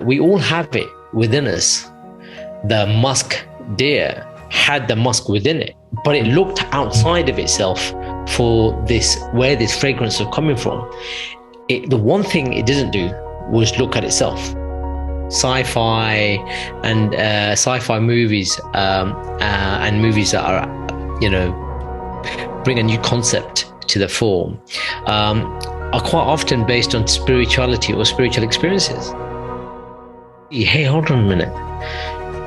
We all have it within us. The musk deer had the musk within it, but it looked outside of itself for where this fragrance was coming from. The one thing it didn't do was look at itself. Sci-fi and sci-fi movies and movies that are, bring a new concept to the form, are quite often based on spirituality or spiritual experiences. Hey, hold on a minute.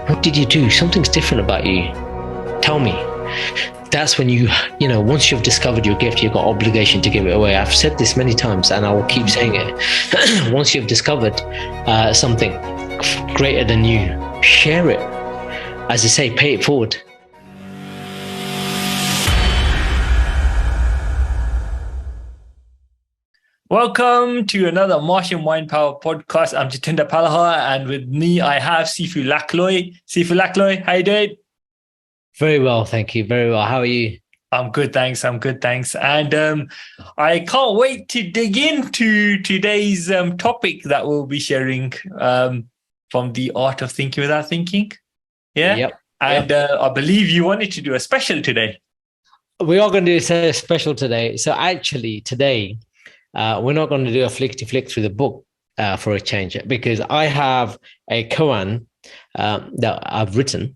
What did you do? Something's different about you. Tell me. That's when once you've discovered your gift, you've got obligation to give it away. I've said this many times and I will keep saying it. Once you've discovered something greater than you, share it. As I say, pay it forward. Welcome to another Martian Mind Power podcast. I'm Jatinder Palha, and with me I have Sifu Lakloy. Sifu Lakloy, how you doing? Very well, thank you. Very well. How are you? I'm good, thanks. And I can't wait to dig into today's topic that we'll be sharing from the art of thinking without thinking. Yeah. Yep. And I believe you wanted to do a special today. We are going to do a special today. So actually today, we're not going to do a flick through the book for a change, because I have a koan that I've written.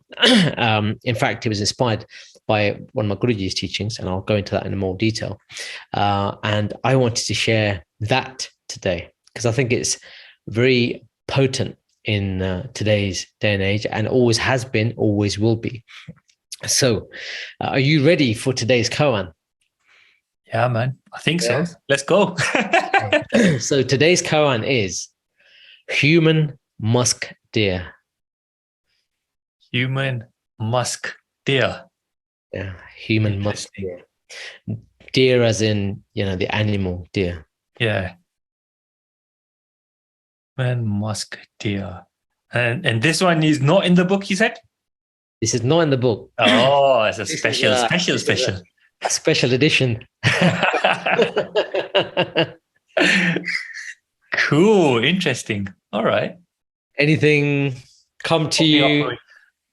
In fact, it was inspired by one of my Guruji's teachings, and I'll go into that in more detail. And I wanted to share that today because I think it's very potent in today's day and age, and always has been, always will be. So are you ready for today's koan? Yeah, man. I think so. Let's go. So today's koan is human musk deer. Human musk deer. Yeah, human musk deer. Deer as in, the animal deer. Yeah. Human musk deer. And this one is not in the book, you said? This is not in the book. Oh, it's a special. A special edition. Cool. Interesting. All right. Anything come to you?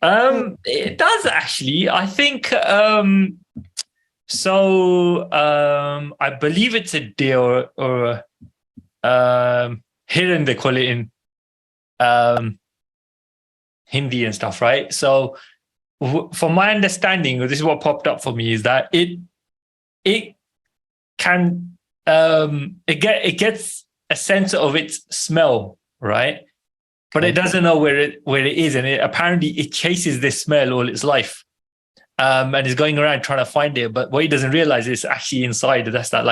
It does actually. I think I believe it's a deer or hiran, they call it in Hindi and stuff, right? So from my understanding, this is what popped up for me, is that it can it gets a sense of its smell, right? But it doesn't know where it is, and apparently it chases this smell all its life, and is going around trying to find it. But what it doesn't realize is actually inside. That's not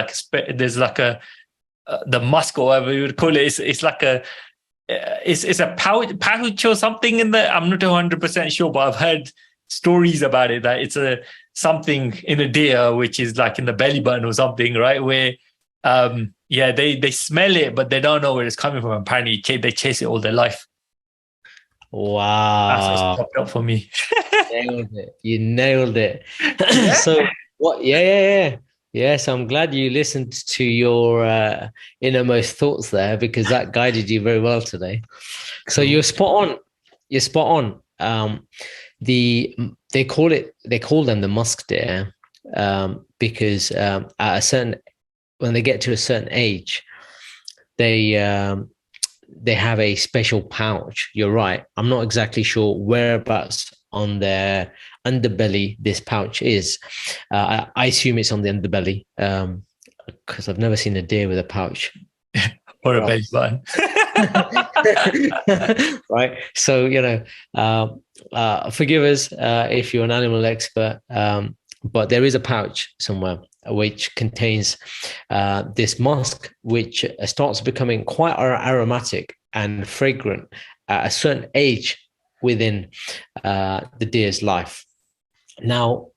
there's like the musk or whatever you would call it. It's like it's a pouch or something in there. I'm not 100% sure, but I've heard stories about it that it's something in a deer which is like in the belly button or something, right? Where they smell it, but they don't know where it's coming from. Apparently they chase it all their life. Wow, that's what's popped up for me. You nailed it. So what? Yes, I'm glad you listened to your innermost thoughts there, because that guided you very well today. So you're spot on. They call them the musk deer because when they get to a certain age, they have a special pouch. You're right. I'm not exactly sure whereabouts on their underbelly this pouch is. I assume it's on the underbelly because I've never seen a deer with a pouch. Or a belly button. Right. So, forgive us if you're an animal expert, but there is a pouch somewhere which contains this musk, which starts becoming quite aromatic and fragrant at a certain age within the deer's life. Now,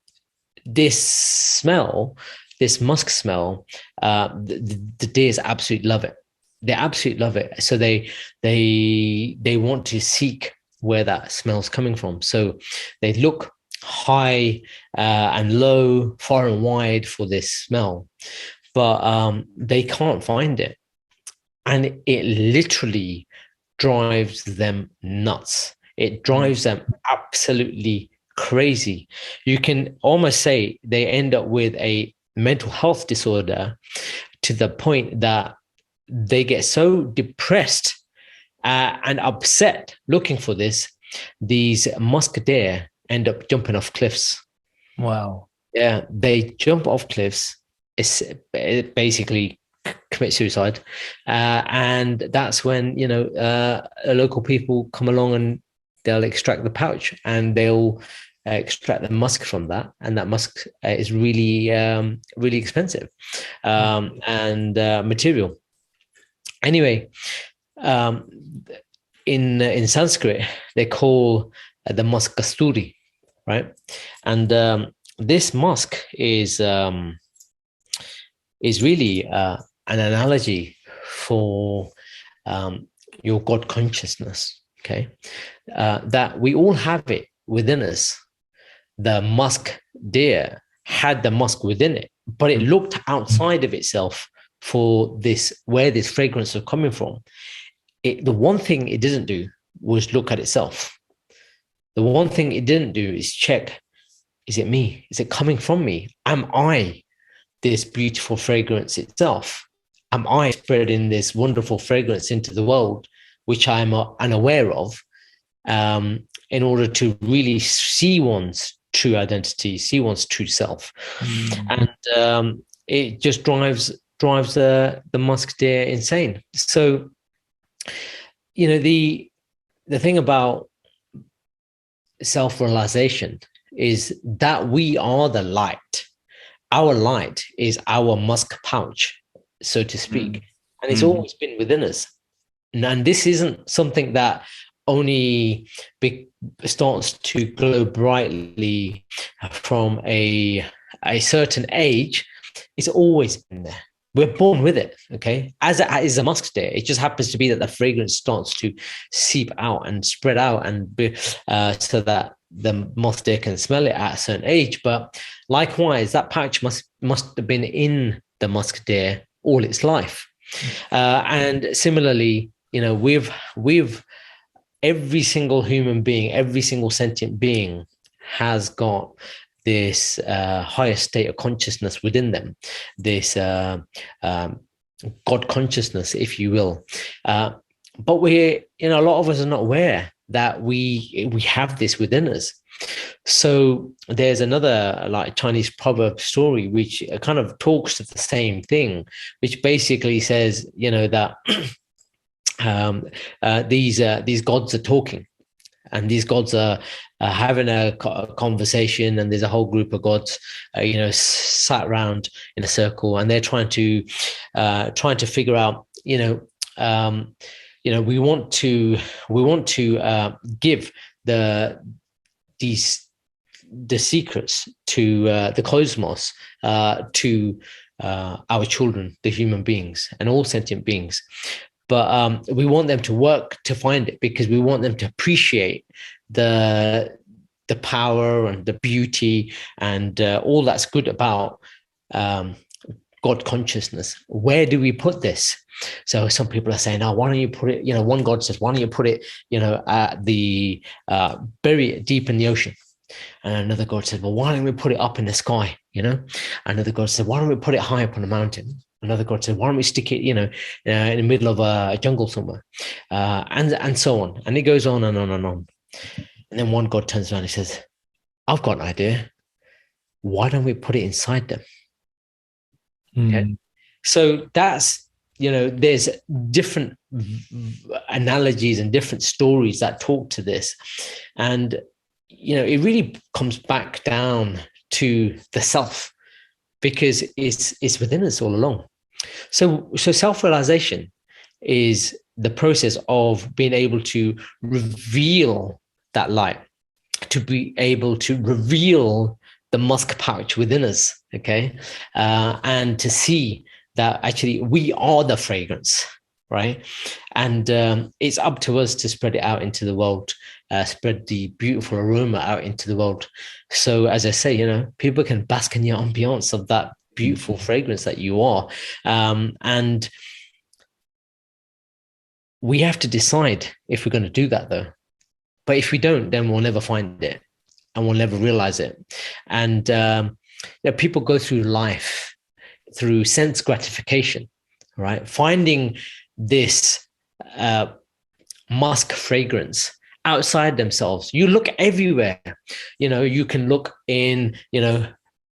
this musk smell, the deers absolutely love it. They absolutely love it. So they want to seek where that smell's coming from. So they look high and low, far and wide for this smell, but they can't find it. And it literally drives them nuts. It drives them absolutely crazy. You can almost say they end up with a mental health disorder to the point that they get so depressed and upset looking for this. These Musk deer end up jumping off cliffs. Wow. Yeah, they jump off cliffs. It basically commit suicide, and that's when local people come along and they'll extract the pouch and they'll extract the musk from that, and that musk is really really expensive and material. Anyway, um, in Sanskrit they call the musk kasturi, right? And this musk is really an analogy for your God consciousness. Okay, that we all have it within us. The musk deer had the musk within it, but it looked outside of itself for this, where this fragrance was coming from. The one thing it didn't do was look at itself. The one thing it didn't do is check, is it me? Is it coming from me? Am I this beautiful fragrance itself? Am I spreading this wonderful fragrance into the world, which I'm unaware of, in order to really see one's true identity, see one's true self? And it just drives the musk deer insane. So, the thing about self-realization is that we are the light. Our light is our musk pouch, so to speak. And it's always been within us. And this isn't something that only starts to glow brightly from a certain age. It's always been there. We're born with it, okay? As it is a musk deer. It just happens to be that the fragrance starts to seep out and spread out, and so that the musk deer can smell it at a certain age. But likewise, that pouch must have been in the musk deer all its life. And similarly, we've every single human being, every single sentient being has got this higher state of consciousness within them, this God consciousness, if you will. But a lot of us are not aware that we have this within us. So there's another like Chinese proverb story which kind of talks to the same thing, which basically says, that these gods are talking, and these gods are having a conversation, and there's a whole group of gods, sat around in a circle, and they're trying to figure out, we want to give the secrets to the cosmos to our children, the human beings, and all sentient beings. But we want them to work to find it, because we want them to appreciate the power and the beauty and all that's good about God consciousness. Where do we put this? So some people are saying, "Oh, why don't you put it?" One God says, "Why don't you put it, at the bury it deep in the ocean?" And another God said, "Well, why don't we put it up in the sky?" Another God said, "Why don't we put it high up on a mountain?" Another God said, "Why don't we stick it, in the middle of a jungle somewhere?" And so on. And it goes on and on and on. And then one God turns around and says, "I've got an idea. Why don't we put it inside them?" Okay. So that's, there's different analogies and different stories that talk to this. And, it really comes back down to the self, because it's within us all along. So self-realization is the process of being able to reveal that light, to be able to reveal the musk pouch within us, okay? And to see that actually we are the fragrance, right? And it's up to us to spread it out into the world, spread the beautiful aroma out into the world. So as I say, people can bask in your ambiance of that beautiful fragrance that you are. And we have to decide if we're going to do that, though. But if we don't, then we'll never find it and we'll never realize it. And people go through life through sense gratification, right? Finding this musk fragrance outside themselves. You look everywhere. You can look in,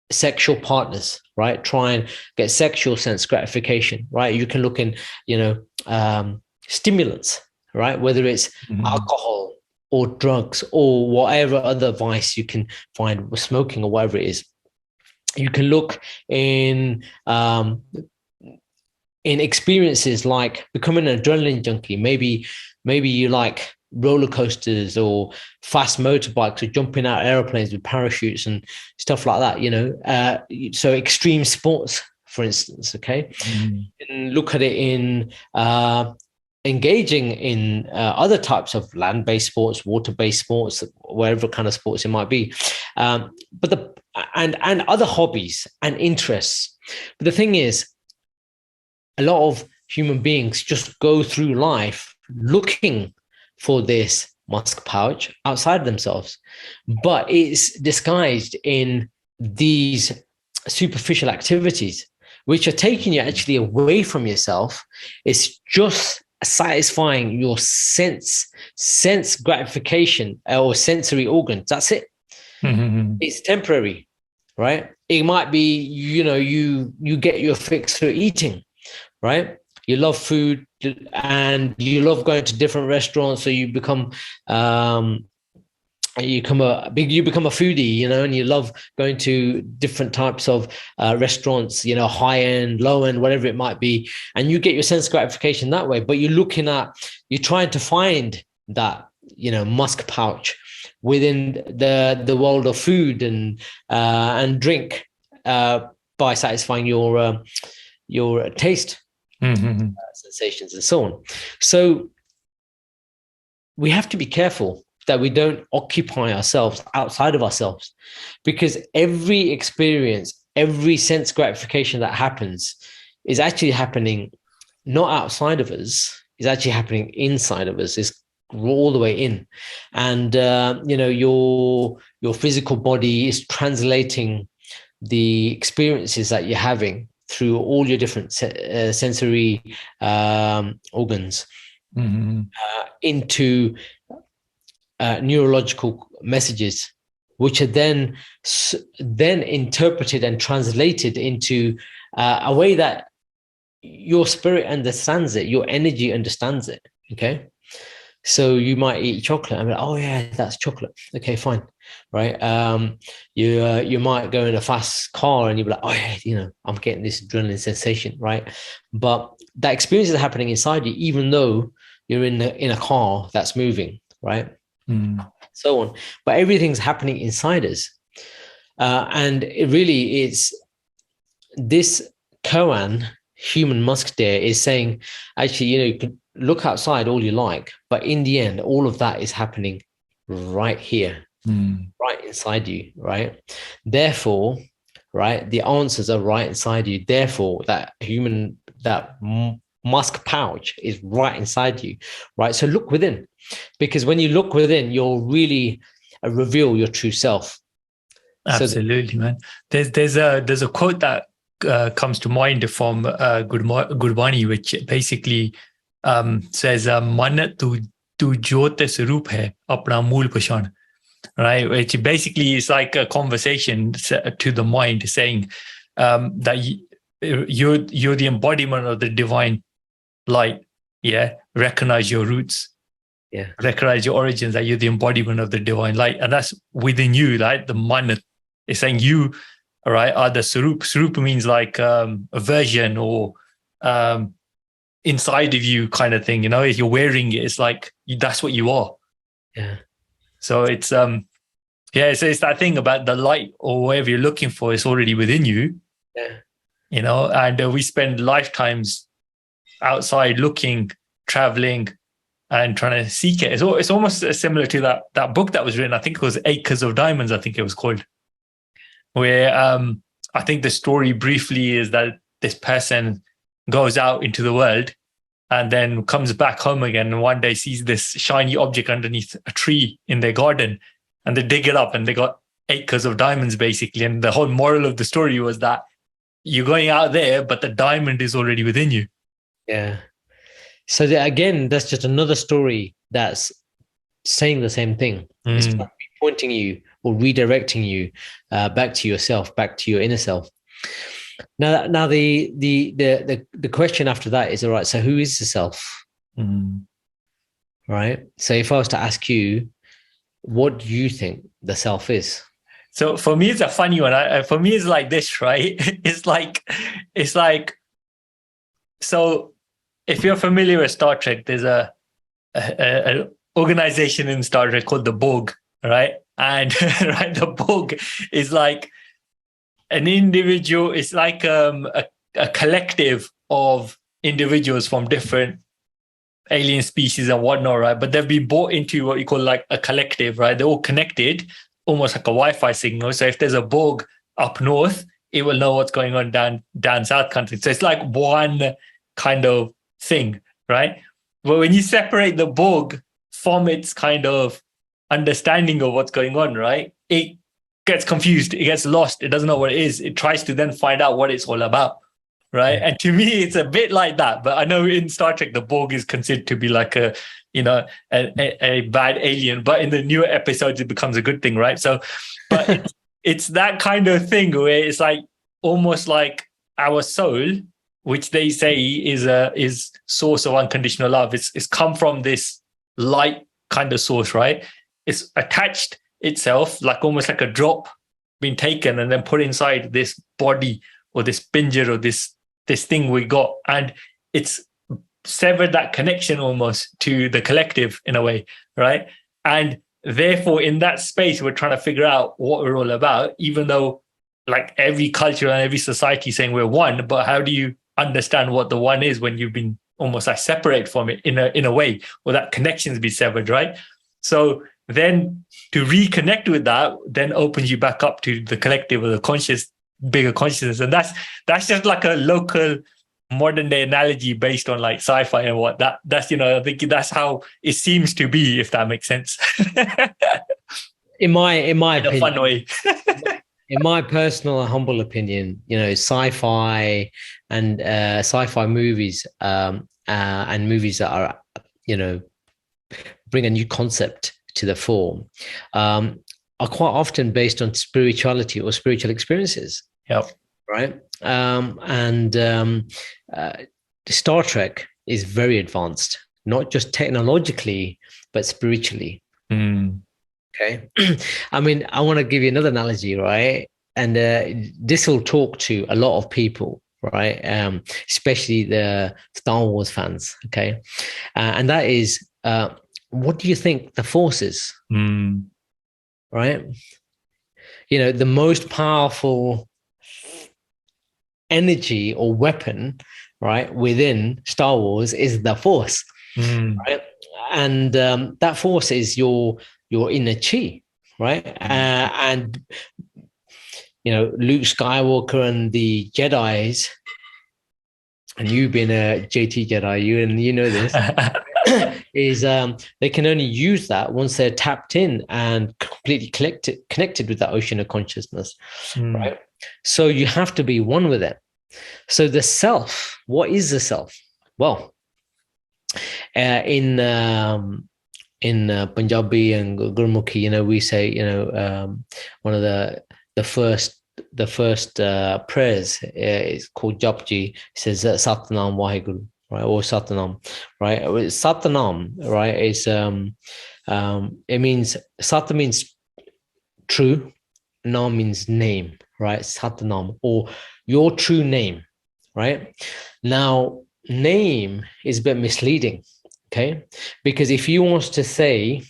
sexual partners, right? Try and get sexual sense gratification, right? You can look in, stimulants, right? Whether it's alcohol or drugs or whatever other vice you can find with smoking or whatever it is. You can look in experiences like becoming an adrenaline junkie. Maybe you like roller coasters or fast motorbikes or jumping out of airplanes with parachutes and stuff like that, so extreme sports, for instance. Okay. And look at it in engaging in other types of land-based sports, water-based sports, whatever kind of sports it might be, but and other hobbies and interests. But the thing is, a lot of human beings just go through life looking for this musk pouch outside themselves, but it's disguised in these superficial activities, which are taking you actually away from yourself. It's just satisfying your sense gratification or sensory organs. That's it. It's temporary, right? It might be, you get your fix through eating, right? You love food and you love going to different restaurants, so you become a foodie, and you love going to different types of restaurants, high end, low end, whatever it might be, and you get your sense gratification that way. But you're trying to find that musk pouch within the world of food and drink by satisfying your taste sensations and so on. So we have to be careful that we don't occupy ourselves outside of ourselves, because every experience, every sense gratification that happens is actually happening not outside of us, is actually happening inside of us. It's all the way in. And your physical body is translating the experiences that you're having through all your different sensory organs into neurological messages, which are then interpreted and translated into a way that your spirit understands it, your energy understands it. Okay. So you might eat chocolate and be like, oh yeah, that's chocolate. Okay, fine. Right. You might go in a fast car and you'll be like, oh yeah, I'm getting this adrenaline sensation. Right. But that experience is happening inside you, even though you're in a car that's moving. Right. So on. But everything's happening inside us. And it's this koan, human musk deer, is saying, actually, you can look outside all you like, but in the end, all of that is happening right here, right inside you, right? Therefore, right, the answers are right inside you. Therefore, that musk pouch is right inside you, right? So look within, because when you look within, you'll really reveal your true self. Absolutely, man. There's a quote that comes to mind from Gurbani, which basically says "Man tu jyot swaroop hai, apna mool pashan," right? Which basically is like a conversation to the mind, saying that you're the embodiment of the divine light. Yeah, recognize your roots. Yeah, recognize your origins. That you're the embodiment of the divine light, and that's within you. Right, the man is saying you, right, are the swaroop. Swaroop means like a version or inside of you kind of thing. If you're wearing it, it's like that's what you are. Yeah. So it's it's that thing about the light or whatever you're looking for is already within you. Yeah. And we spend lifetimes outside looking, traveling, and trying to seek it. It's almost similar to that book that was written. I think it was Acres of Diamonds. I think it was called. Where I think the story briefly is that this person goes out into the world and then comes back home again, and one day sees this shiny object underneath a tree in their garden, and they dig it up, and they got acres of diamonds basically. And the whole moral of the story was that you're going out there, but the diamond is already within you. Yeah. So again, that's just another story that's saying the same thing. It's pointing you or redirecting you back to yourself, back to your inner self. Now the question after that is, all right, so who is the self? Right. So if I was to ask you, what do you think the self is? So for me, it's a funny one. For me, it's like this, right? It's like, so if you're familiar with Star Trek, there's an organization in Star Trek called the Borg, right? And right, the Borg is like an individual. It's like a collective of individuals from different alien species and whatnot, right? But they've been brought into what you call like a collective, right? They're all connected, almost like a Wi-Fi signal. So if there's a Borg up north, it will know what's going on down south country. So it's like one kind of thing, right? But when you separate the Borg from its kind of understanding of what's going on, right, it gets confused, it gets lost, it doesn't know what it is. It tries to then find out what it's all about, right? And to me, it's a bit like that. But I know in Star Trek, the Borg is considered to be like a bad alien, but in the newer episodes, it becomes a good thing, right? So, but it's that kind of thing where it's like almost like our soul, which they say is source of unconditional love. It's come from this light kind of source, right? It's attached itself like almost like a drop being taken and then put inside this body or this pinjer or this thing we got, and it's severed that connection almost to the collective in a way, right? And therefore, in that space, we're trying to figure out what we're all about, even though like every culture and every society saying we're one, but how do you understand what the one is when you've been almost like separate from it in a way, or that connection's be severed, right? So then to reconnect with that then opens you back up to the collective or the conscious, bigger consciousness. And that's just like a local modern day analogy based on like sci-fi and what that's, I think that's how it seems to be, if that makes sense. in my in opinion, a fun way. in my personal humble opinion, sci-fi and sci-fi movies and movies that are, bring a new concept to the fore, are quite often based on spirituality or spiritual experiences. Yep. Right. Star Trek is very advanced, not just technologically, but spiritually. Okay. I mean, I want to give you another analogy, right? And this will talk to a lot of people, right? Especially the Star Wars fans. Okay. And that is, what do you think the Force is? Right. The most powerful energy or weapon, right, within Star Wars is the Force, right? And that Force is your inner chi, right? And Luke Skywalker and the Jedis, and you've been a JT Jedi, you know this, is they can only use that once they're tapped in and completely connected with that ocean of consciousness, right? So you have to be one with it. So the self, what is the self? Well, in Punjabi and Gurmukhi, we say, one of the first prayers is called Japji. It says Satnam Waheguru, right, or Satnam, right? Satnam, right, is it means Sat means true, Nam means name, right? Satnam, or your true name, right? Now, name is a bit misleading, okay? Because if you want to say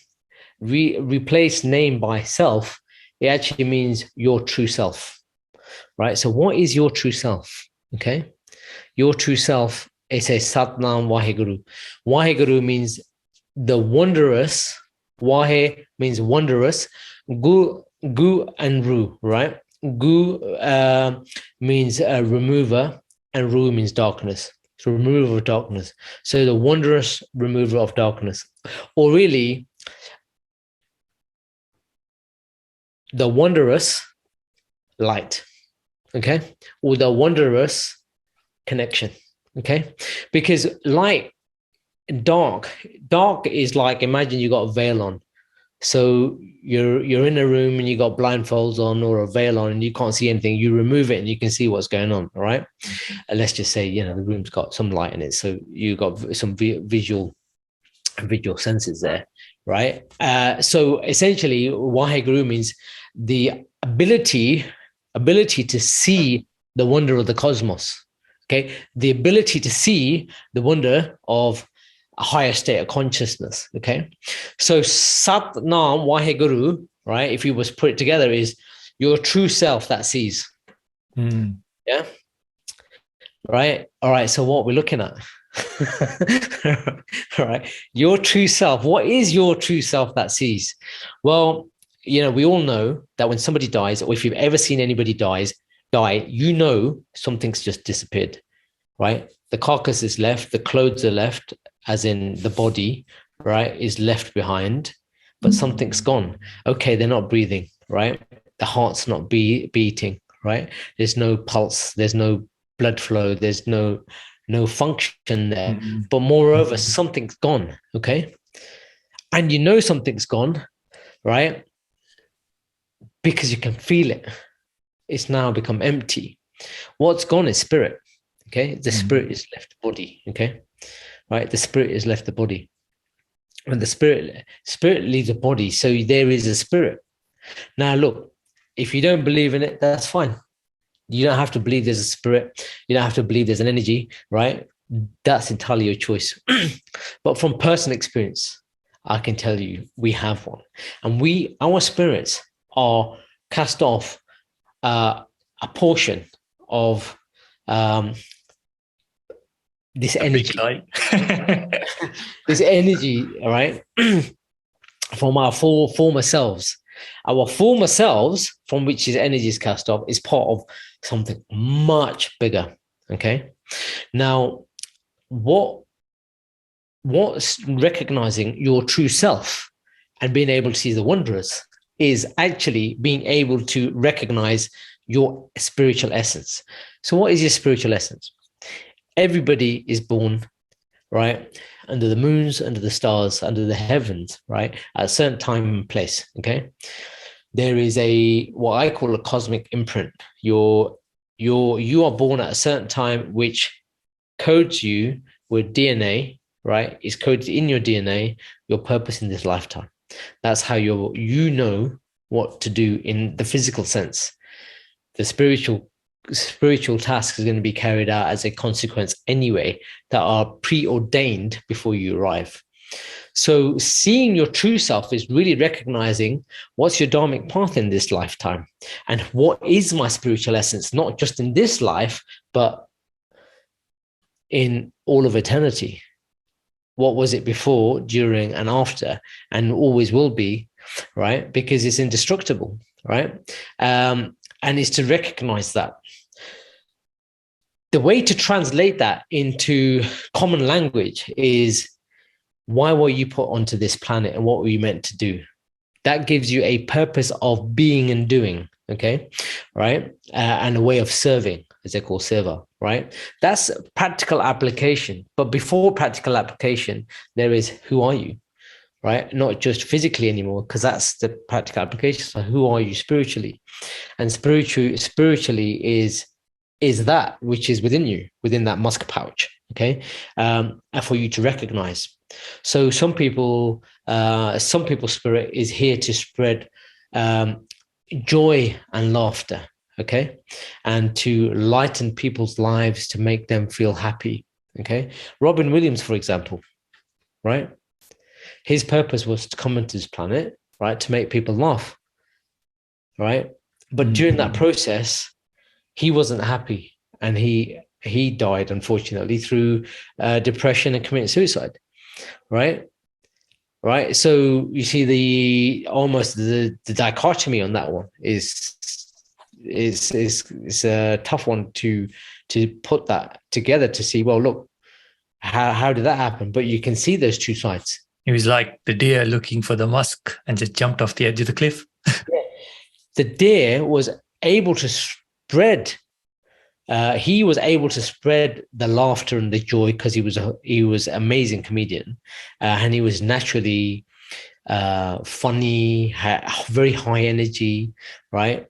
replace name by self, it actually means your true self, right? So what is your true self? Okay. Your true self, it says Satnam Waheguru. Waheguru means the wondrous. Wahe means wondrous. Gu and Ru, right? Gu means remover, and Ru means darkness. It's a remover of darkness. So the wondrous remover of darkness, or really the wondrous light, okay? Or the wondrous connection, okay? Because light, dark is like, imagine you got a veil on. So you're in a room and you got blindfolds on or a veil on and you can't see anything. You remove it and you can see what's going on. All right. And let's just say, the room's got some light in it. So you got some visual senses there. Right. So essentially, Waheguru means the ability to see the wonder of the cosmos. Okay. The ability to see the wonder of a higher state of consciousness. Okay. So Sat Nam Waheguru, right? If you was put it together, is your true self that sees. Yeah. Right. All right. So what we're looking at. All right. Your true self. What is your true self that sees? Well, we all know that when somebody dies, or if you've ever seen anybody die, something's just disappeared. Right. The carcass is left, the clothes are left, as in the body, right, is left behind, but something's gone. Okay, they're not breathing, right? The heart's not beating, right? There's no pulse, there's no blood flow, there's no function there. But moreover, something's gone, okay? And something's gone, right? Because you can feel it. It's now become empty. What's gone is spirit, okay? The spirit is left the body, okay? Right, the spirit has left the body, and the spirit leaves the body. So there is a spirit. Now, look, if you don't believe in it, that's fine. You don't have to believe there's a spirit. You don't have to believe there's an energy, right? That's entirely your choice. But from personal experience, I can tell you we have one, and our spirits are cast off a portion of this energy, this energy, all right, from our former selves. Our former selves, from which this energy is cast off, is part of something much bigger. Okay. Now, what's recognizing your true self and being able to see the wondrous is actually being able to recognize your spiritual essence. So, what is your spiritual essence? Everybody is born, right, under the moons, under the stars, under the heavens, right, at a certain time and place, okay? There is what I call a cosmic imprint. You are born at a certain time, which codes you with DNA, right? Is coded in your DNA, your purpose in this lifetime. That's how you know what to do in the physical sense. The spiritual task is going to be carried out as a consequence anyway, that are preordained before you arrive. So seeing your true self is really recognizing what's your dharmic path in this lifetime, and what is my spiritual essence, not just in this life, but in all of eternity. What was it before, during, and after, and always will be, right? Because it's indestructible, right? And it's to recognize that. The way to translate that into common language is, why were you put onto this planet and what were you meant to do? That gives you a purpose of being and doing, okay? Right? And a way of serving, as they call seva, right? That's practical application. But before practical application, there is, who are you? Right? Not just physically anymore, because that's the practical application. So who are you spiritually? And spiritually is that which is within you, within that Musk pouch, okay? And for you to recognize. So some people's spirit is here to spread joy and laughter, okay? And to lighten people's lives, to make them feel happy, okay? Robin Williams, for example, right? His purpose was to come into this planet, right? To make people laugh, right? But during that process, he wasn't happy, and he died, unfortunately, through depression and committing suicide, right? So you see the dichotomy on that one is a tough one to put that together, to see, well, look, How did that happen? But you can see those two sides. He was like the deer looking for the musk and just jumped off the edge of the cliff. The deer was able to spread. He was able to spread the laughter and the joy because he was an amazing comedian, and he was naturally funny, very high energy, right?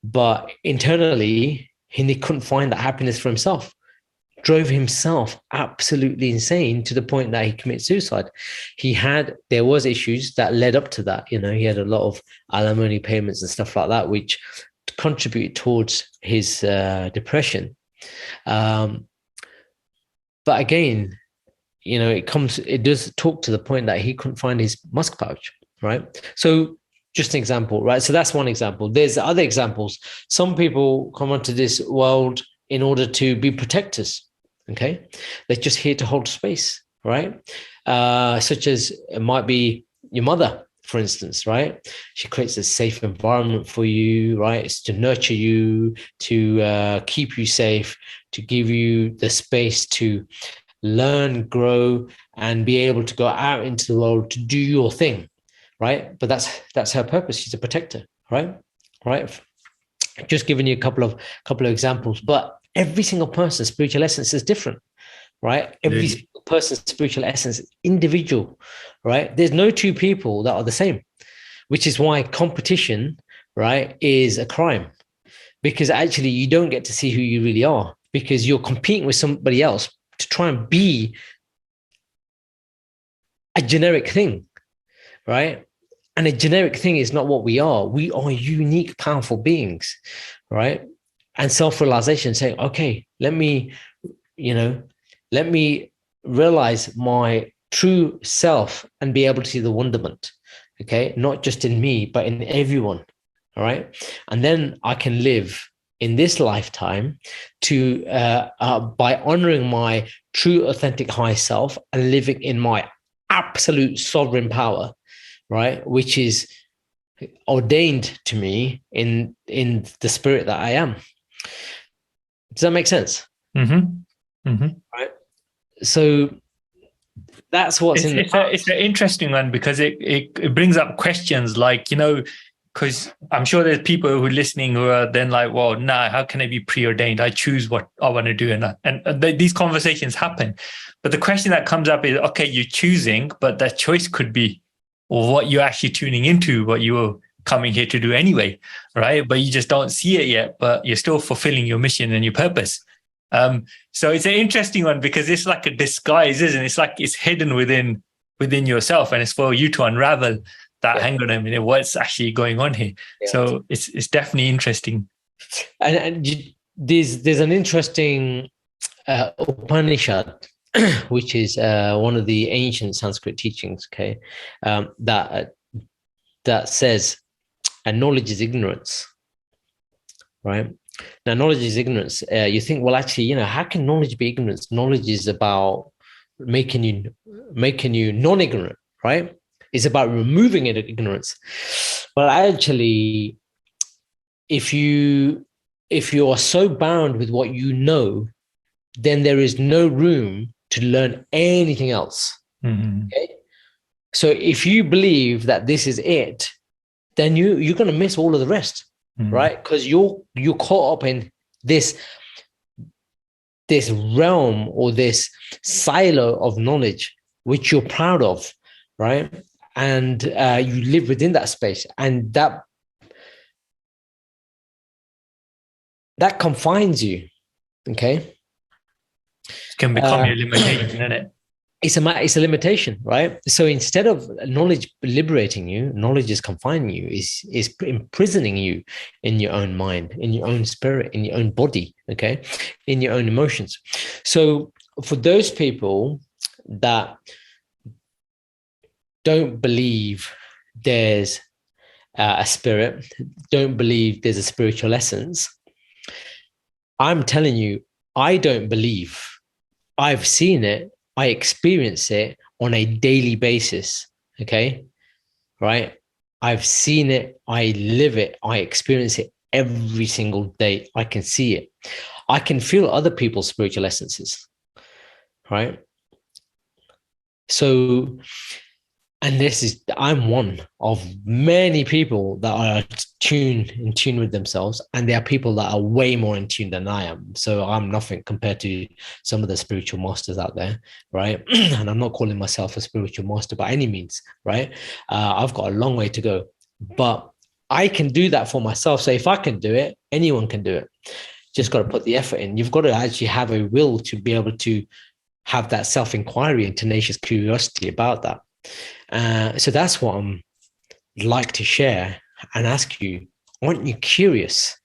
But internally, he couldn't find that happiness for himself. Drove himself absolutely insane to the point that he committed suicide. There was issues that led up to that. You know, he had a lot of alimony payments and stuff like that, which contributed towards his depression. But again, you know, it does talk to the point that he couldn't find his musk pouch, right? So just an example, right? So that's one example. There's other examples. Some people come onto this world in order to be protectors. Okay, they're just here to hold space, right? Such as it might be your mother, for instance, right? She creates a safe environment for you, right? It's to nurture you, to keep you safe, to give you the space to learn, grow, and be able to go out into the world to do your thing, right? But that's her purpose. She's a protector, right? Right. Just giving you a couple of examples, but every single person's spiritual essence is different, right? Every single person's spiritual essence is individual, right? There's no two people that are the same, which is why competition, right, is a crime, because actually you don't get to see who you really are because you're competing with somebody else to try and be a generic thing, right? And a generic thing is not what we are. We are unique, powerful beings, right? And self-realization, saying, okay, let me realize my true self and be able to see the wonderment, okay? Not just in me, but in everyone, all right? And then I can live in this lifetime to by honoring my true, authentic, high self and living in my absolute sovereign power, right? Which is ordained to me in the spirit that I am. Does that make sense? Mm-hmm. Mm-hmm. Right. So that's what's it's an interesting one because it brings up questions like, you know, because I'm sure there's people who are listening who are then like, well, nah, how can I be preordained? I choose what I want to do. And these conversations happen. But the question that comes up is, okay, you're choosing, but that choice could be what you're actually tuning into, what you were coming here to do anyway, right? But you just don't see it yet, but you're still fulfilling your mission and your purpose. So it's an interesting one because it's like a disguise, isn't it? It's like it's hidden within yourself, and it's for you to unravel that. Hang on a minute, what's actually going on here? Yeah. So it's definitely interesting. And there's an interesting Upanishad, which is one of the ancient Sanskrit teachings, okay, that says, and knowledge is ignorance, right? Now, knowledge is ignorance. You think, well, actually, you know, how can knowledge be ignorance? Knowledge is about making you non-ignorant, right? It's about removing ignorance. But actually, if you are so bound with what you know, then there is no room to learn anything else. Mm-hmm. Okay? So if you believe that this is it, then you're going to miss all of the rest, right? Because you're caught up in this realm or this silo of knowledge, which you're proud of, right? And you live within that space, and that confines you. Okay, it can become your limitation, isn't it? It's a limitation, right? So instead of knowledge liberating you, knowledge is confining you, is imprisoning you in your own mind, in your own spirit, in your own body, okay, in your own emotions. So for those people that don't believe there's a spirit, don't believe there's a spiritual essence, I'm telling you, I don't believe. I've seen it. I experience it on a daily basis. Okay. Right. I've seen it. I live it. I experience it every single day. I can see it. I can feel other people's spiritual essences. right? So, and I'm one of many people that are in tune with themselves. And there are people that are way more in tune than I am. So I'm nothing compared to some of the spiritual masters out there, right? And I'm not calling myself a spiritual master by any means, right? I've got a long way to go, but I can do that for myself. So if I can do it, anyone can do it. Just got to put the effort in. You've got to actually have a will to be able to have that self-inquiry and tenacious curiosity about that. So that's what I'm like to share and ask you. Aren't you curious,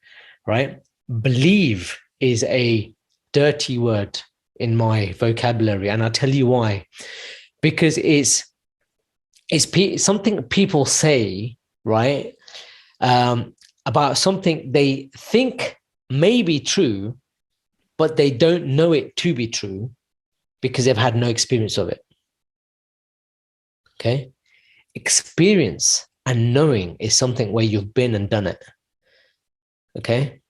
right? Believe is a dirty word in my vocabulary, and I'll tell you why. Because it's something people say, right, about something they think may be true, but they don't know it to be true because they've had no experience of it. Okay? Experience and knowing is something where you've been and done it. Okay?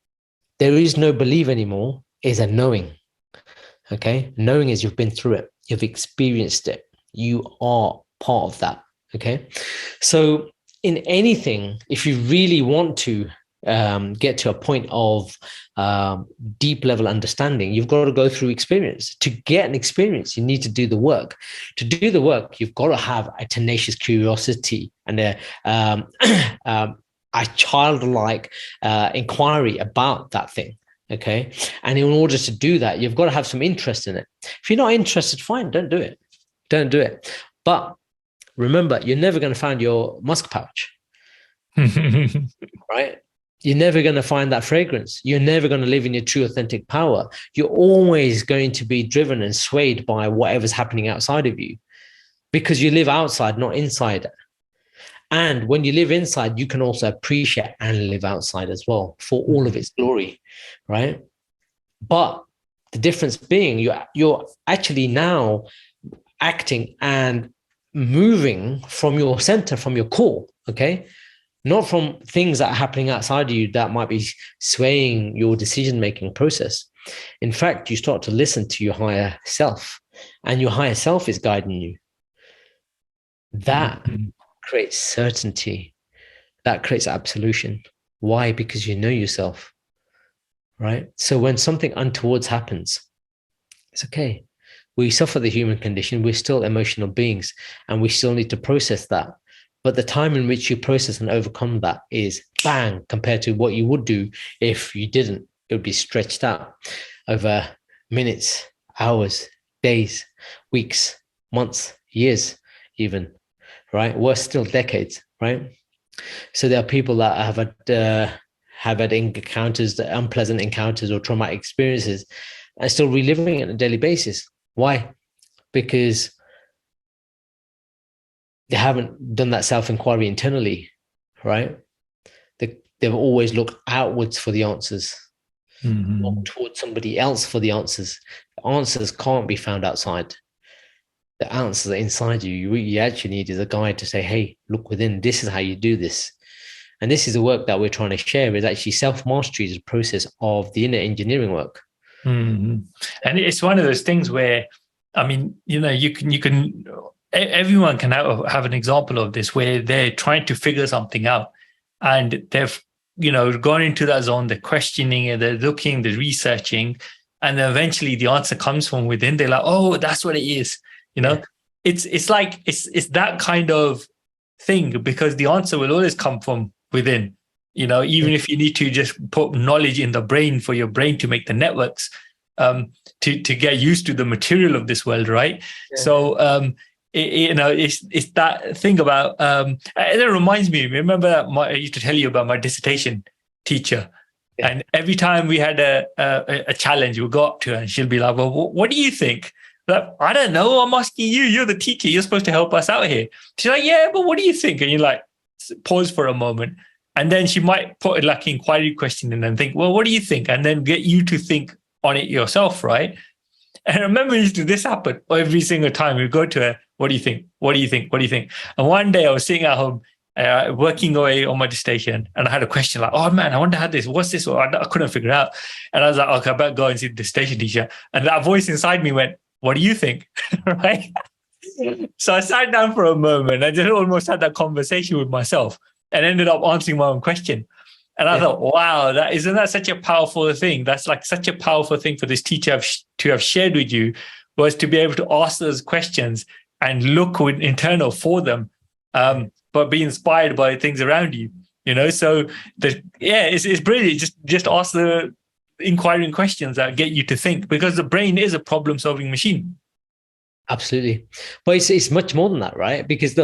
There is no belief anymore, is a knowing. Okay? Knowing is you've been through it, you've experienced it, you are part of that. Okay? So in anything, if you really want to get to a point of deep level understanding, you've got to go through experience. To get an experience, you need to do the work. To do the work, you've got to have a tenacious curiosity and a childlike inquiry about that thing. Okay. And in order to do that, you've got to have some interest in it. If you're not interested, fine, don't do it. Don't do it. But remember, you're never going to find your musk pouch. Right? You're never going to find that fragrance. You're never going to live in your true authentic power. You're always going to be driven and swayed by whatever's happening outside of you because you live outside, not inside. And when you live inside, you can also appreciate and live outside as well for all of its glory, right? But the difference being you're actually now acting and moving from your center, from your core, okay? Not from things that are happening outside of you that might be swaying your decision-making process. In fact, you start to listen to your higher self, and your higher self is guiding you. That creates certainty. That creates absolution. Why? Because you know yourself, right? So when something untoward happens, it's okay. We suffer the human condition. We're still emotional beings, and we still need to process that. But the time in which you process and overcome that is bang compared to what you would do if you didn't. It would be stretched out over minutes, hours, days, weeks, months, years, even, right? Worse still, decades, right? So there are people that have had encounters, unpleasant encounters or traumatic experiences, and still reliving it on a daily basis. Why? Because they haven't done that self-inquiry internally, right? They've always looked outwards for the answers, not towards somebody else for the answers. The answers can't be found outside. The answers are inside you. What you actually need is a guide to say, hey, look within. This is how you do this. And this is the work that we're trying to share, is actually self-mastery is a process of the inner engineering work. And it's one of those things where, I mean, you can everyone can have an example of this where they're trying to figure something out and they've, gone into that zone, they're questioning it, they're looking, they're researching, and then eventually the answer comes from within. They're like, oh, that's what it is. It's like, it's that kind of thing, because the answer will always come from within, even if you need to just put knowledge in the brain for your brain to make the networks, to get used to the material of this world, right? Yeah. So, it's that thing about, it reminds me, remember that I used to tell you about my dissertation teacher. Yeah. And every time we had a challenge, we go up to her and she'll be like, well, what do you think? Like, I don't know, I'm asking you, you're the teacher, you're supposed to help us out here. She's like, yeah, but what do you think? And you're like, pause for a moment. And then she might put like an inquiry question in and think, well, what do you think? And then get you to think on it yourself, right? And I remember this happen every single time we go to her. What do you think? What do you think? What do you think? And one day I was sitting at home, working away on my dissertation, and I had a question like, oh man, I wonder how this, what's this? I couldn't figure it out. And I was like, okay, I better go and see the dissertation teacher. And that voice inside me went, what do you think? Right? So I sat down for a moment. I just almost had that conversation with myself and ended up answering my own question. And I thought, wow, isn't that such a powerful thing? That's like such a powerful thing for this teacher to have shared with you, was to be able to ask those questions and look with internal for them, but be inspired by things around you. So it's brilliant. Just ask the inquiring questions that get you to think, because the brain is a problem-solving machine. Absolutely, but it's much more than that, right? Because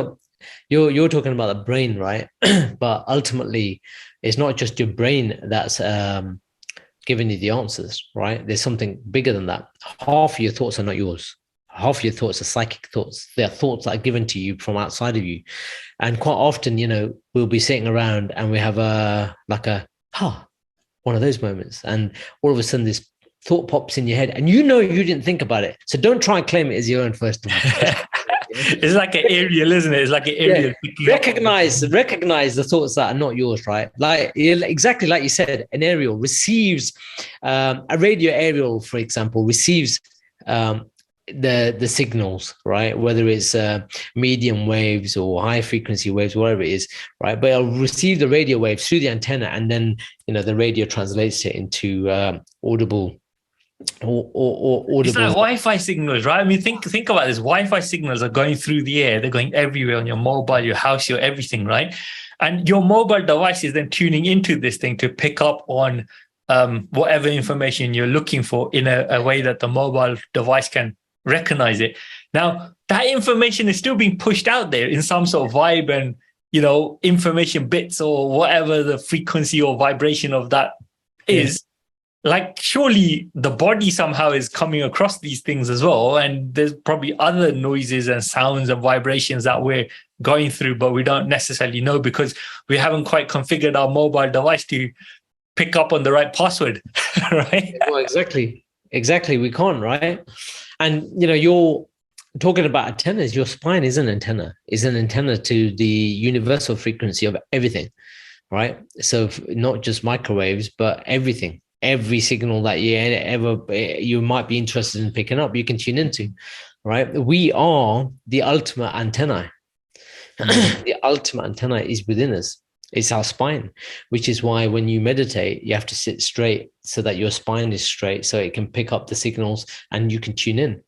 you're talking about the brain, right? But ultimately, it's not just your brain that's giving you the answers, right? There's something bigger than that. Half of your thoughts are not yours. Half of your thoughts are psychic thoughts. They're thoughts that are given to you from outside of you. And quite often, we'll be sitting around and we have one of those moments. And all of a sudden this thought pops in your head and you didn't think about it. So don't try and claim it as your own first of all. It's like an aerial, isn't it? It's like an aerial. Yeah. Recognize the thoughts that are not yours, right? Like exactly like you said, an aerial receives a radio aerial, for example, receives the signals, right? Whether it's medium waves or high frequency waves, whatever it is, right? But it'll receive the radio waves through the antenna, and then the radio translates it into audible. Or it's like Wi-Fi signals, right? I mean, think about this. Wi-Fi signals are going through the air. They're going everywhere on your mobile, your house, your everything, right? And your mobile device is then tuning into this thing to pick up on whatever information you're looking for in a way that the mobile device can recognize it. Now, that information is still being pushed out there in some sort of vibe and, information bits or whatever the frequency or vibration of that is. Like, surely the body somehow is coming across these things as well. And there's probably other noises and sounds and vibrations that we're going through, but we don't necessarily know because we haven't quite configured our mobile device to pick up on the right password, right? Well, exactly. We can't, right? And, you're talking about antennas. Your spine is an antenna to the universal frequency of everything, right? So not just microwaves, but everything. Every signal that you might be interested in picking up, you can tune into, right? We are the ultimate antenna. The ultimate antenna is within us. It's our spine, which is why when you meditate, you have to sit straight so that your spine is straight, so it can pick up the signals and you can tune in.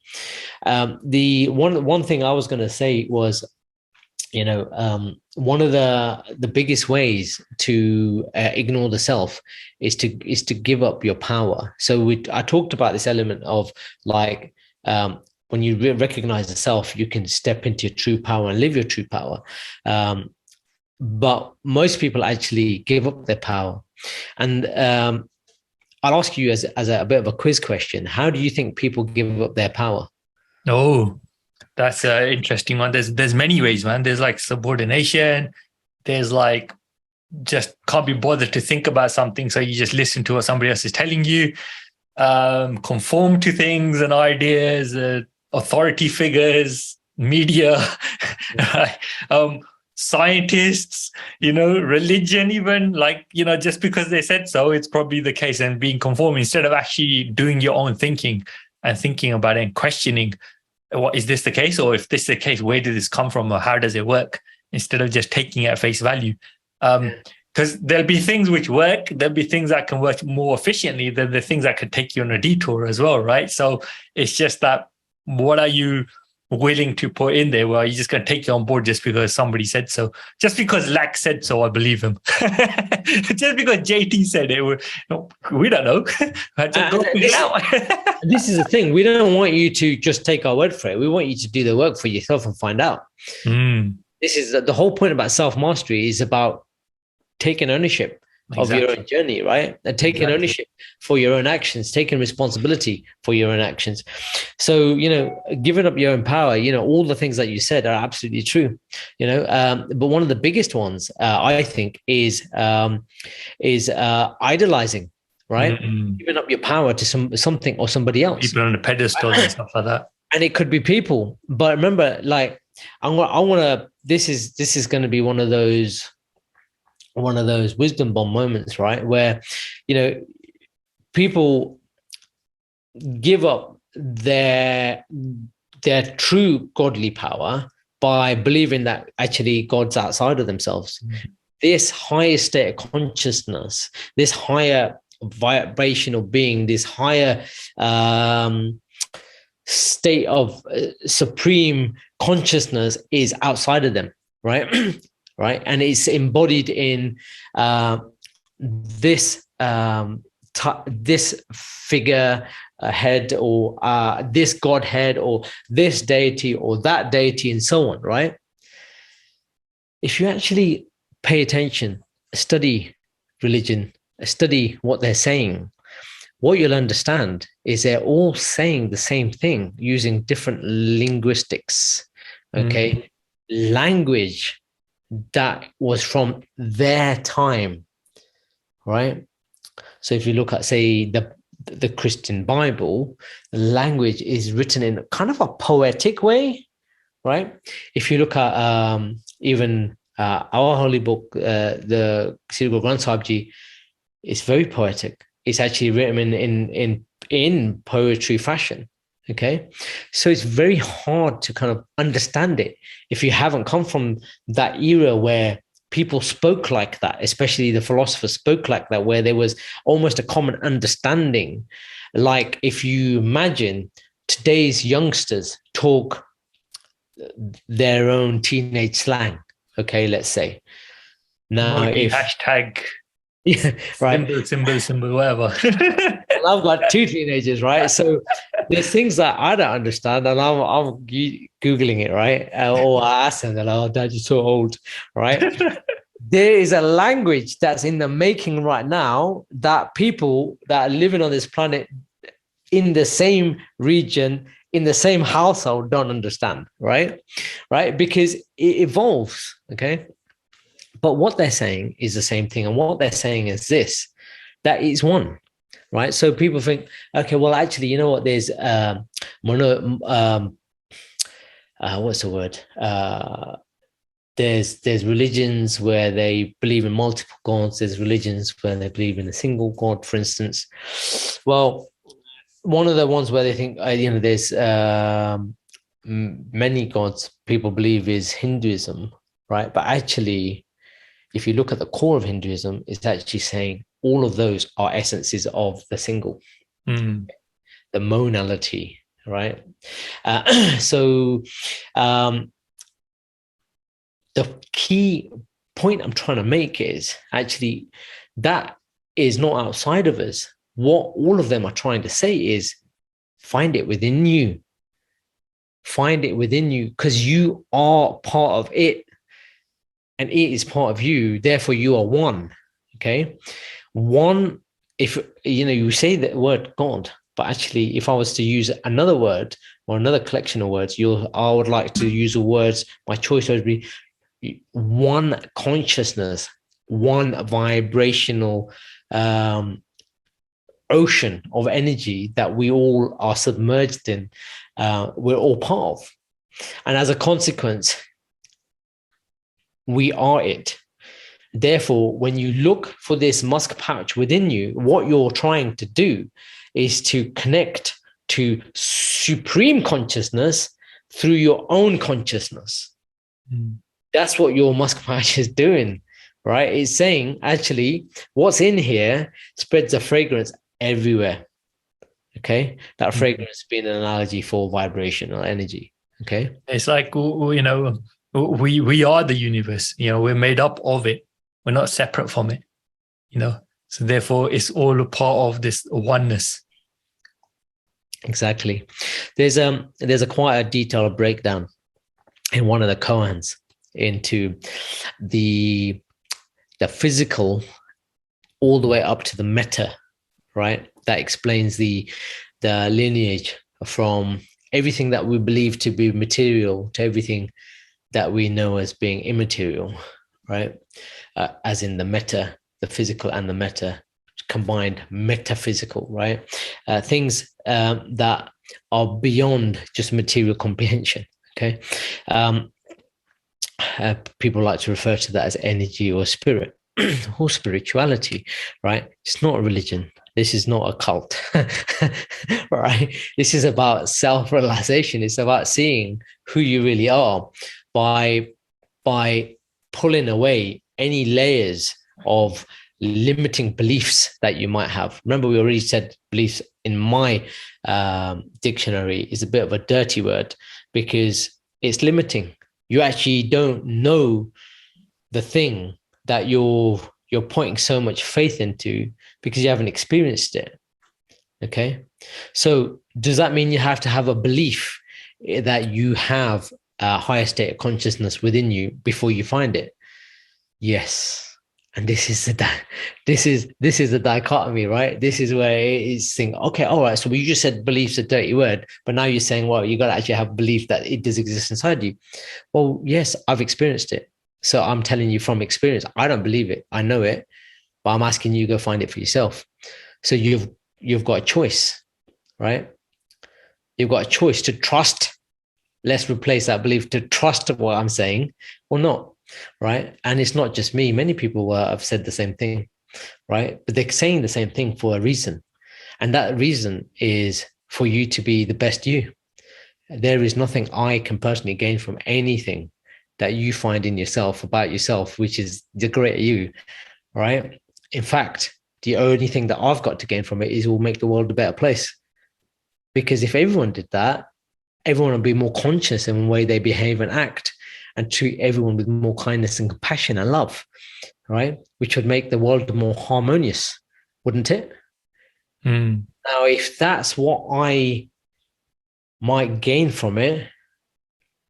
The one thing I was going to say was, one of the biggest ways to ignore the self is to give up your power. So I talked about this element of like when you recognize the self, you can step into your true power and live your true power. But most people actually give up their power. And I'll ask you as a bit of a quiz question: how do you think people give up their power? Oh, that's an interesting one. There's many ways, man. There's like subordination. There's like just can't be bothered to think about something, so you just listen to what somebody else is telling you. Conform to things and ideas, authority figures, media, scientists, religion, even like, just because they said so, it's probably the case, and being conforming instead of actually doing your own thinking and thinking about it and questioning, what is this the case? Or if this is the case, where did this come from? Or how does it work? Instead of just taking it at face value. Because there'll be things which work, there'll be things that can work more efficiently than the things that could take you on a detour as well, right? So it's just that, what are you willing to put in there? Well, are you just going to take it on board just because somebody said so? Just because Lack said so, I believe him. Just because JT said it, we don't know. This is the thing. We don't want you to just take our word for it. We want you to do the work for yourself and find out. This is the whole point about self-mastery, is about taking ownership of your own journey, right? And taking ownership for your own actions, taking responsibility for your own actions. So, giving up your own power, all the things that you said are absolutely true, but one of the biggest ones, I think, is idolizing, right? Giving up your power to something or somebody else. People on the pedestal and stuff like that. And it could be people. But remember, like, this is going to be one of those wisdom bomb moments, right? Where, people give up their true godly power by believing that actually God's outside of themselves. This higher state of consciousness, this higher vibrational being, this higher state of supreme consciousness is outside of them, right? Right, and it's embodied in this this figure head, or this godhead, or this deity, or that deity, and so on, right? If you actually pay attention, study religion, study what they're saying, what you'll understand is they're all saying the same thing using different linguistics, okay? Language that was from their time, right? So if you look at, say, the Christian Bible, the language is written in kind of a poetic way, right? If you look at even our holy book, the Sri Guru Granth Sahib Ji, it's very poetic. It's actually written in poetry fashion. Okay, so it's very hard to kind of understand it if you haven't come from that era where people spoke like that, especially the philosophers spoke like that, where there was almost a common understanding. Like if you imagine today's youngsters talk their own teenage slang, okay, let's say. Now, if hashtag, yeah, right, symbol, whatever. I've got two teenagers, right? So there's things that I don't understand, and I'm googling it, right? Or I ask them, and oh, Dad, you're so old, right? There is a language that's in the making right now that people that are living on this planet in the same region, in the same household, don't understand, right? Right? Because it evolves, okay? But what they're saying is the same thing. And what they're saying is this, that it's one, right? So people think, okay, well, actually, you know what? There's what's the word? There's religions where they believe in multiple gods. There's religions where they believe in a single god, for instance. Well, one of the ones where they think, there's many gods people believe is Hinduism, right? But actually, if you look at the core of Hinduism, it's actually saying all of those are essences of the single, the monality, right? So the key point I'm trying to make is actually that is not outside of us. What all of them are trying to say is find it within you. Find it within you, because you are part of it and it is part of you. Therefore, you are one. Okay. One, if you say the word God, but actually, if I was to use another word or another collection of words, I would like to use the words, my choice would be one consciousness, one vibrational ocean of energy that we all are submerged in. We're all part of. And as a consequence, we are it. Therefore, when you look for this Musk pouch within you, what you're trying to do is to connect to supreme consciousness through your own consciousness. That's what your Musk pouch is doing, right? It's saying, actually, what's in here spreads a fragrance everywhere. Okay, that fragrance being an analogy for vibrational energy. Okay, it's like we are the universe. We're made up of it. We're not separate from it. So therefore, it's all a part of this oneness. Exactly. There's a quite a detailed breakdown in one of the koans into the physical all the way up to the meta, right? That explains the lineage from everything that we believe to be material to everything that we know as being immaterial, right? As in the meta, the physical and the meta combined, metaphysical, right? Things that are beyond just material comprehension, okay? People like to refer to that as energy or spirit or spirituality, right? It's not a religion. This is not a cult, right? This is about self-realization. It's about seeing who you really are by by pulling away any layers of limiting beliefs that you might have. Remember, we already said beliefs in my dictionary is a bit of a dirty word because it's limiting. You actually don't know the thing that you're putting so much faith into because you haven't experienced it. Okay. So does that mean you have to have a belief that you have a higher state of consciousness within you before you find it? Yes. And this is the dichotomy, right? This is where it's saying, okay, all right. So you just said belief's a dirty word, but now you're saying, well, you got to actually have belief that it does exist inside you. Well, yes, I've experienced it. So I'm telling you from experience, I don't believe it. I know it, but I'm asking you to go find it for yourself. So you've got a choice, right? You've got a choice to trust. Let's replace that belief to trust what I'm saying or not, right? And it's not just me. Many people have said the same thing, right? But they're saying the same thing for a reason. And that reason is for you to be the best you. There is nothing I can personally gain from anything that you find in yourself about yourself, which is the greater you, right? In fact, the only thing that I've got to gain from it is it will make the world a better place. Because if everyone did that, everyone would be more conscious in the way they behave and act and treat everyone with more kindness and compassion and love, right? Which would make the world more harmonious, wouldn't it? Mm. Now, if that's what I might gain from it,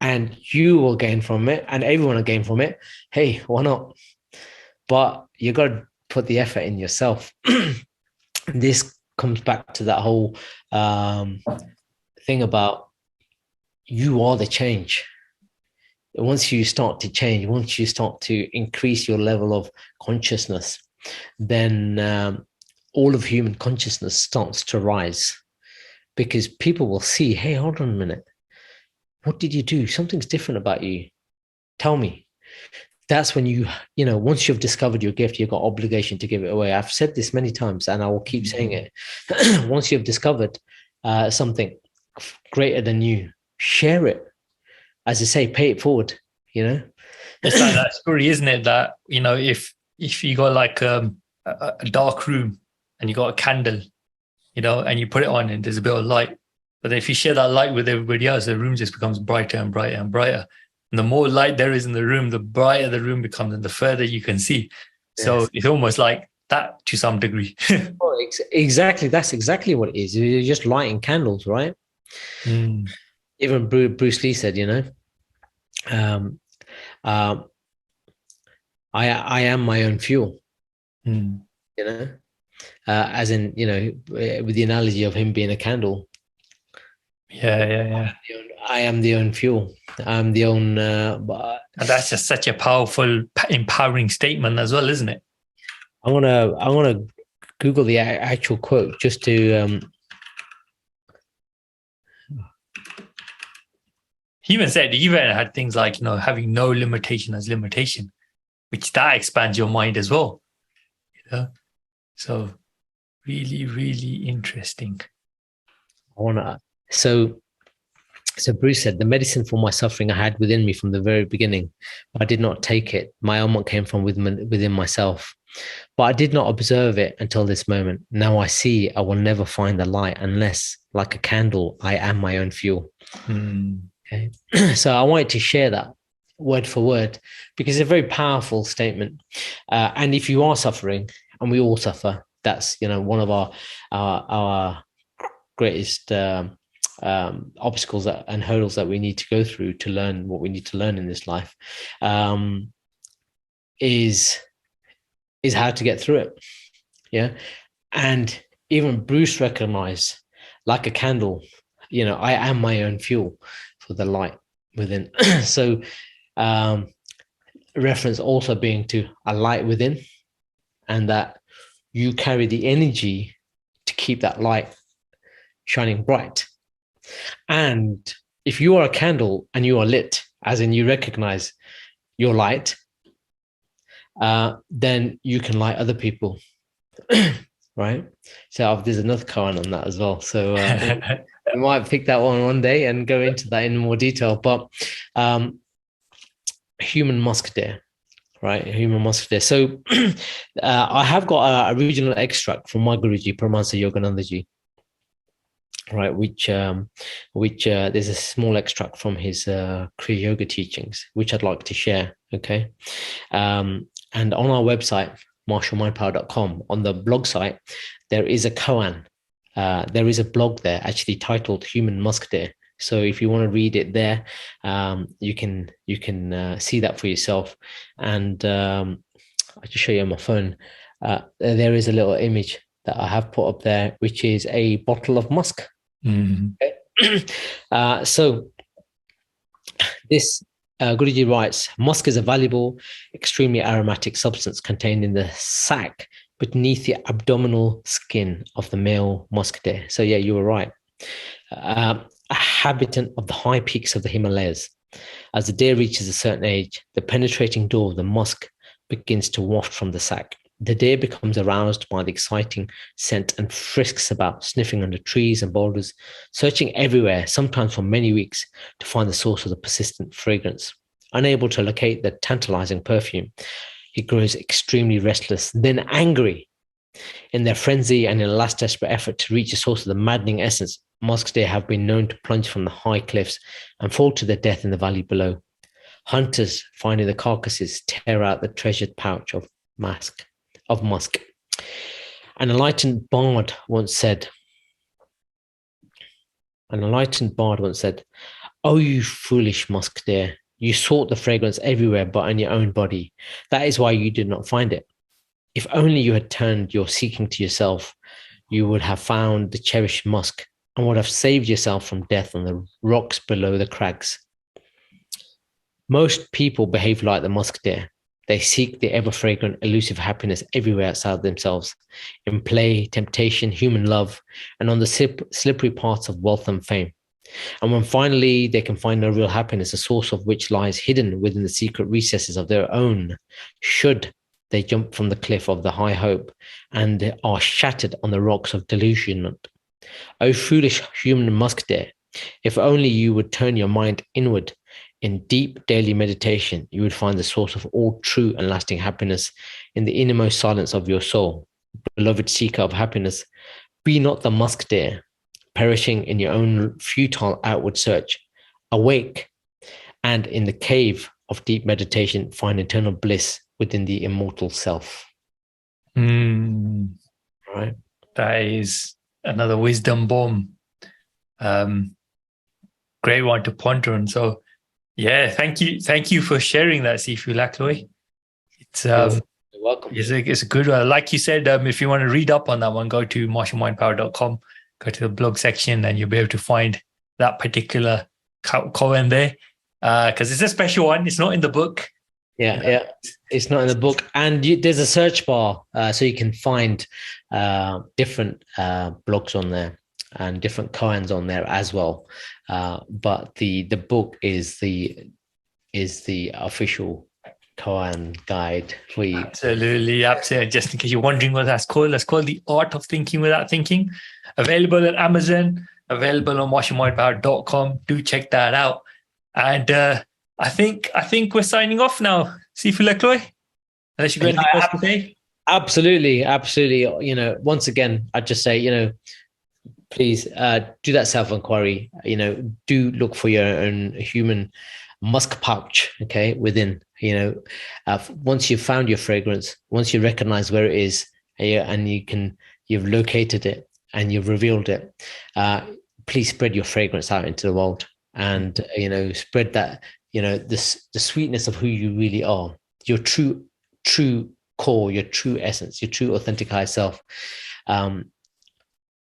and you will gain from it, and everyone will gain from it, hey, why not? But you got to put the effort in yourself. This comes back to that whole thing about you are the change. Once you start to change, once you start to increase your level of consciousness, then all of human consciousness starts to rise because people will see, hey, hold on a minute. What did you do? Something's different about you. Tell me. That's when once you've discovered your gift, you've got obligation to give it away. I've said this many times and I will keep saying it. Once you've discovered something greater than you, share it. As I say, pay it forward, It's like that story, isn't it? That, if you got like a dark room and you got a candle, and you put it on and there's a bit of light, but if you share that light with everybody else, the room just becomes brighter and brighter and brighter. And the more light there is in the room, the brighter the room becomes and the further you can see. So It's almost like that to some degree. Oh, exactly. That's exactly what it is. You're just lighting candles, right? Mm. Even Bruce Lee said, I am my own fuel, as in, with the analogy of him being a candle. Yeah. I am the own fuel. I'm the own. And that's just such a powerful, empowering statement as well, isn't it? I want to Google the actual quote just to. He even said, he even had things like, having no limitation as limitation, which that expands your mind as well. So really, really interesting. So Bruce said, the medicine for my suffering I had within me from the very beginning. I did not take it. My ailment came from within myself. But I did not observe it until this moment. Now I see I will never find the light unless, like a candle, I am my own fuel. Okay. So I wanted to share that word for word because it's a very powerful statement. And if you are suffering, and we all suffer, that's one of our greatest obstacles and hurdles that we need to go through to learn what we need to learn in this life, is how to get through it. Yeah. And even Bruce recognized, like a candle, I am my own fuel for the light within. So reference also being to a light within, and that you carry the energy to keep that light shining bright. And if you are a candle and you are lit, as in you recognize your light, then you can light other people. right? So there's another koan on that as well. So we might pick that one day and go into that in more detail. But human musk deer, right? Human musk deer. So I have got a regional extract from my Guruji, Paramahansa Yoganandaji, right? Which there's a small extract from his Kriya Yoga teachings, which I'd like to share. Okay, and on our website, martialmindpower.com, on the blog site, there is a koan. There is a blog there actually titled "Human Musk Deer." So if you want to read it there, you can see that for yourself. And I'll just show you on my phone. There is a little image that I have put up there, which is a bottle of musk. Mm. Okay. So this Guruji writes, musk is a valuable, extremely aromatic substance contained in the sac beneath the abdominal skin of the male musk deer. So yeah, you were right. A habitant of the high peaks of the Himalayas. As the deer reaches a certain age, the penetrating door of the musk begins to waft from the sac. The deer becomes aroused by the exciting scent and frisks about, sniffing under trees and boulders, searching everywhere, sometimes for many weeks, to find the source of the persistent fragrance. Unable to locate the tantalizing perfume, he grows extremely restless, then angry. In their frenzy and in a last desperate effort to reach the source of the maddening essence, musk deer have been known to plunge from the high cliffs and fall to their death in the valley below. Hunters, finding the carcasses, tear out the treasured pouch of musk. An enlightened bard once said, "Oh, you foolish musk deer, you sought the fragrance everywhere but in your own body. That is why you did not find it. If only you had turned your seeking to yourself, you would have found the cherished musk and would have saved yourself from death on the rocks below the crags." Most people behave like the musk deer. They seek the ever-fragrant, elusive happiness everywhere outside themselves, in play, temptation, human love, and on the slippery paths of wealth and fame. And when finally they can find no real happiness, the source of which lies hidden within the secret recesses of their own, should they jump from the cliff of the high hope and are shattered on the rocks of delusionment. O foolish human musk deer, if only you would turn your mind inward in deep daily meditation, you would find the source of all true and lasting happiness in the innermost silence of your soul. Beloved seeker of happiness, be not the musk deer, perishing in your own futile outward search. Awake, and in the cave of deep meditation, find eternal bliss within the immortal self. Mm. Right. That is another wisdom bomb. Great one to ponder on. So, yeah, thank you for sharing that, Sifu Lakloy. It's You're welcome. It's a good one. Like you said, if you want to read up on that one, go to martialmindpower.com, go to the blog section, and you'll be able to find that particular koan there. Because it's a special one. It's not in the book. Yeah. It's not in the book. And there's a search bar, so you can find different blogs on there and different koans on there as well. But the book is the official koan guide for you. Absolutely. Just in case you're wondering what that's called The Art of Thinking Without Thinking. Available at Amazon, available on martialmindpower.com. Do check that out. And I think we're signing off now. Sifu Lakloy, unless you got anything else to say. Absolutely. Once again, I'd just say, please do that self-inquiry. Do look for your own human musk pouch, okay, within. Once you've found your fragrance, once you recognize where it is, and you've located it and you've revealed it, please spread your fragrance out into the world, and spread that, the sweetness of who you really are, your true core, your true essence, your true authentic high self,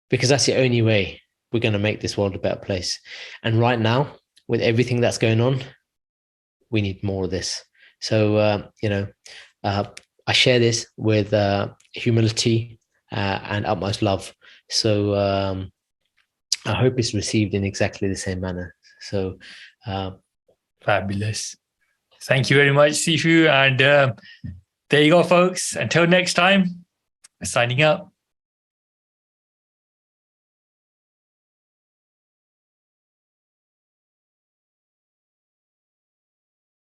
because that's the only way we're going to make this world a better place. And right now, with everything that's going on, we need more of this. So I share this with humility and utmost love. So I hope it's received in exactly the same manner. So fabulous. Thank you very much, Sifu. And there you go, folks. Until next time, signing out.